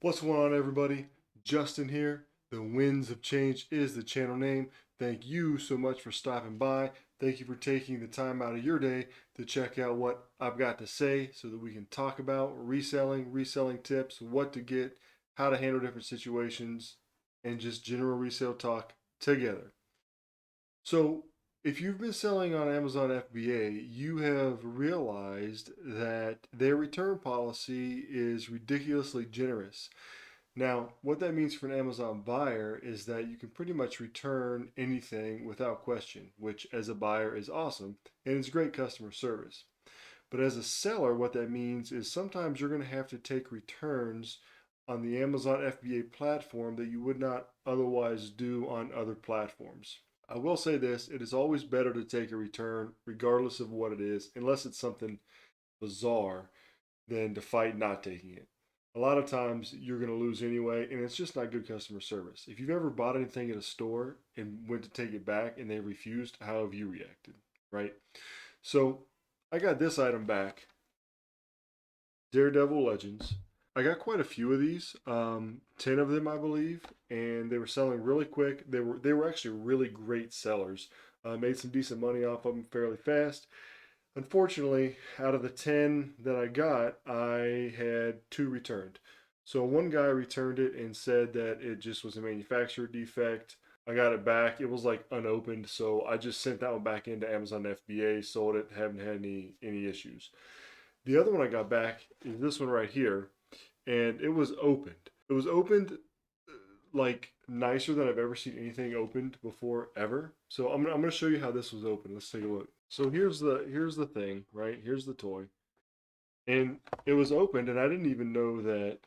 What's going on, everybody? Justin here. The Winds of Change is the channel name. Thank you so much for stopping by. Thank you for taking the time out of your day to check out what I've got to say so that we can talk about reselling tips, what to get, how to handle different situations, and just general resale talk together. So, if you've been selling on Amazon FBA, you have realized that their return policy is ridiculously generous. Now, what that means for an Amazon buyer is that you can pretty much return anything without question, which as a buyer is awesome and it's great customer service. But as a seller, what that means is sometimes you're going to have to take returns on the Amazon FBA platform that you would not otherwise do on other platforms. I will say this, it is always better to take a return regardless of what it is, unless it's something bizarre, than to fight not taking it. A lot of times you're going to lose anyway, and it's just not good customer service. If you've ever bought anything at a store and went to take it back and they refused, how have you reacted, right? So I got this item back, Daredevil Legends. I got quite a few of these, 10 of them, I believe, and they were selling really quick. They were actually really great sellers. Made some decent money off of them fairly fast. Unfortunately, out of the 10 that I got, I had two returned. So one guy returned it and said that it just was a manufacturer defect. I got it back. It was like unopened, so I just sent that one back into Amazon FBA, sold it, haven't had any issues. The other one I got back is this one right here, and it was opened. It was opened like nicer than I've ever seen anything opened before ever. So I'm gonna show you how this was opened. Let's take a look. So here's the thing, right? Here's the toy, and it was opened, and I didn't even know that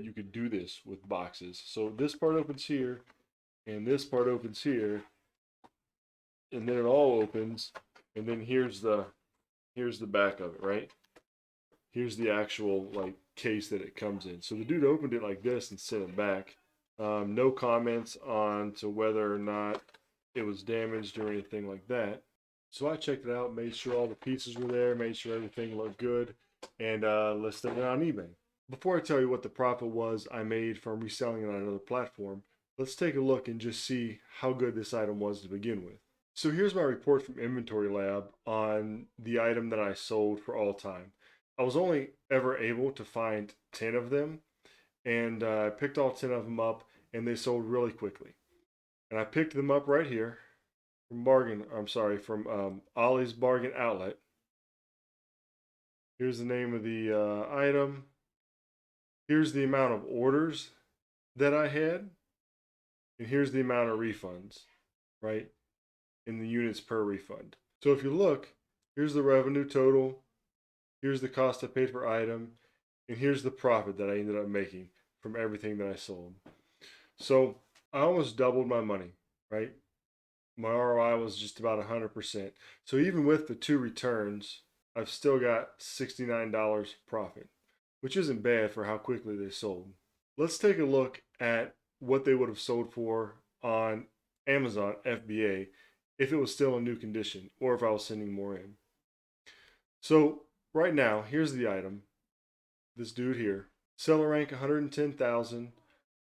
you could do this with boxes. So this part opens here, and this part opens here, and then it all opens, and then here's the back of it, right? Here's the actual like case that it comes in. So the dude opened it like this and sent it back. No comments on to whether or not it was damaged or anything like that. So I checked it out, made sure all the pieces were there, made sure everything looked good, and listed it on eBay. Before I tell you what the profit was I made from reselling it on another platform, let's take a look and just see how good this item was to begin with. So here's my report from Inventory Lab on the item that I sold for all time. I was only ever able to find 10 of them, and I picked all 10 of them up, and they sold really quickly. And I picked them up right here from Ollie's Bargain Outlet. Here's the name of the item. Here's the amount of orders that I had, and here's the amount of refunds, right? In the units per refund. So if you look, here's the revenue total, here's the cost I paid per item, and here's the profit that I ended up making from everything that I sold. So I almost doubled my money, right? My ROI was just about 100%. So even with the two returns, I've still got $69 profit, which isn't bad for how quickly they sold. Let's take a look at what they would have sold for on Amazon FBA if it was still in new condition or if I was sending more in. So right now, here's the item. This dude here, seller rank 110,000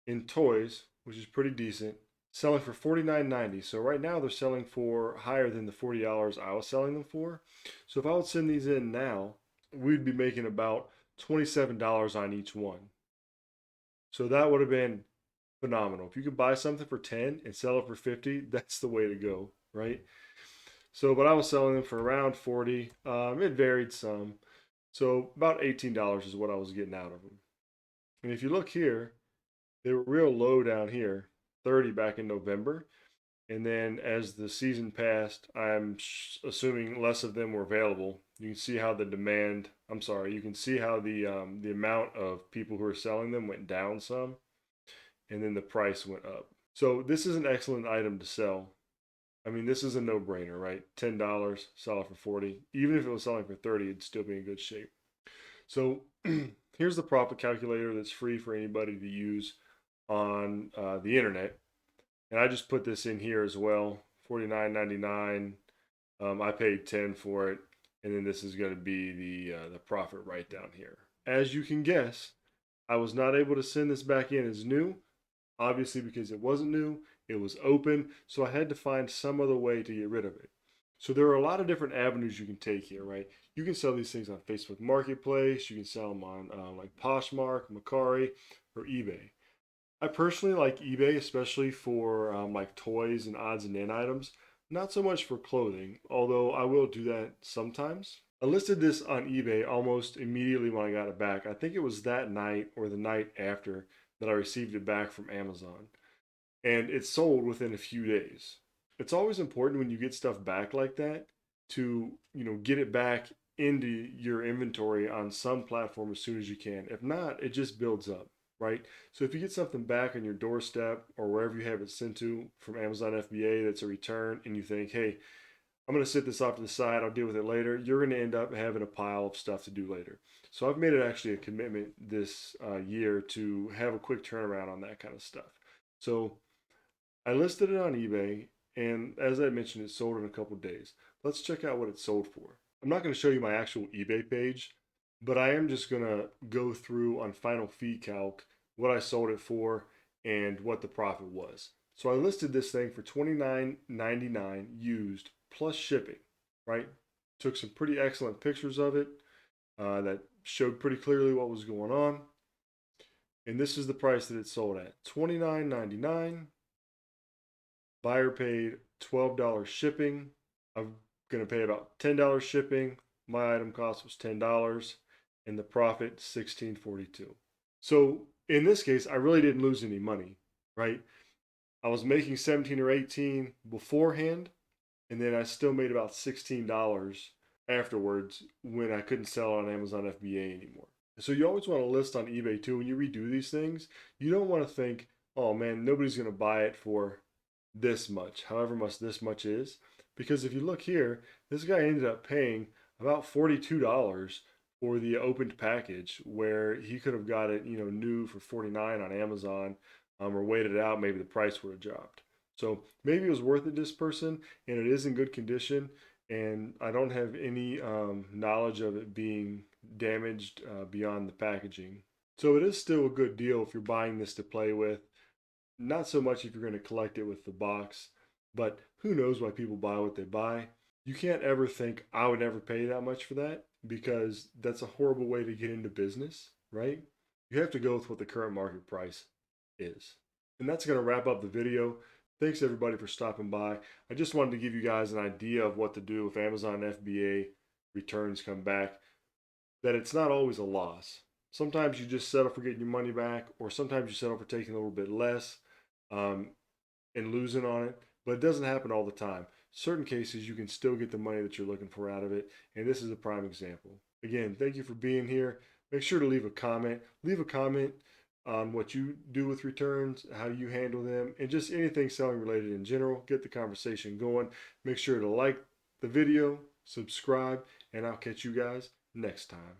in toys, which is pretty decent, selling for $49.90. So right now they're selling for higher than the $40 I was selling them for. So if I would send these in now, we'd be making about $27 on each one. So that would have been phenomenal. If you could buy something for 10 and sell it for 50, that's the way to go, right? So, but I was selling them for around 40. It varied some. So about $18 is what I was getting out of them. And if you look here, they were real low down here, 30 back in November. And then as the season passed, I'm assuming less of them were available. You can see how the demand, I'm sorry, you can see how the amount of people who are selling them went down some, and then the price went up. So this is an excellent item to sell. I mean, this is a no-brainer, right? $10, sell it for 40. Even if it was selling for 30, it'd still be in good shape. So here's the profit calculator that's free for anybody to use on the internet. And I just put this in here as well, $49.99. I paid 10 for it, and then this is going to be the profit right down here. As you can guess, I was not able to send this back in as new, obviously because it wasn't new, it was open, so I had to find some other way to get rid of it. So there are a lot of different avenues you can take here, right? You can sell these things on Facebook Marketplace, you can sell them on like Poshmark, Mercari, or eBay. I personally like eBay, especially for like toys and odds and end items. Not so much for clothing, although I will do that sometimes. I listed this on eBay almost immediately when I got it back. I think it was that night or the night after that I received it back from Amazon. And it sold within a few days. It's always important when you get stuff back like that to, get it back into your inventory on some platform as soon as you can. If not, it just builds up, right? So if you get something back on your doorstep or wherever you have it sent to from Amazon FBA that's a return and you think, hey, I'm going to sit this off to the side, I'll deal with it later, you're going to end up having a pile of stuff to do later. So I've made it actually a commitment this year to have a quick turnaround on that kind of stuff. So I listed it on eBay, and as I mentioned, it sold in a couple days. Let's check out what it sold for. I'm not going to show you my actual eBay page, but I am just going to go through on Final Fee Calc what I sold it for and what the profit was. So I listed this thing for $29.99 used plus shipping, right? Took some pretty excellent pictures of it that showed pretty clearly what was going on. And this is the price that it sold at $29.99. Buyer paid $12 shipping. I'm going to pay about $10 shipping. My item cost was $10 and the profit $16.42. So in this case, I really didn't lose any money, right? I was making 17 or 18 beforehand, and then I still made about $16 afterwards when I couldn't sell on Amazon FBA anymore. So you always want to list on eBay too when you redo these things. You don't want to think, oh man, nobody's going to buy it for this much, however much this much is. Because if you look here, this guy ended up paying about $42 for the opened package, where he could have got it, new for 49 on Amazon, or waited it out. Maybe the price would have dropped. So maybe it was worth it this person, and it is in good condition. And I don't have any knowledge of it being damaged beyond the packaging. So it is still a good deal if you're buying this to play with. Not so much if you're going to collect it with the box, but who knows why people buy what they buy. You can't ever think, I would never pay that much for that, because that's a horrible way to get into business, right? You have to go with what the current market price is. And that's going to wrap up the video. Thanks everybody for stopping by. I just wanted to give you guys an idea of what to do if Amazon FBA returns come back, that it's not always a loss. Sometimes you just settle for getting your money back, or sometimes you settle for taking a little bit less um, and losing on it, but it doesn't happen all the time. Certain cases, you can still get the money that you're looking for out of it, and this is a prime example. Again, thank you for being here. Make sure to leave a comment. Leave a comment on what you do with returns, how you handle them, and just anything selling related in general. Get the conversation going. Make sure to like the video, subscribe, and I'll catch you guys next time.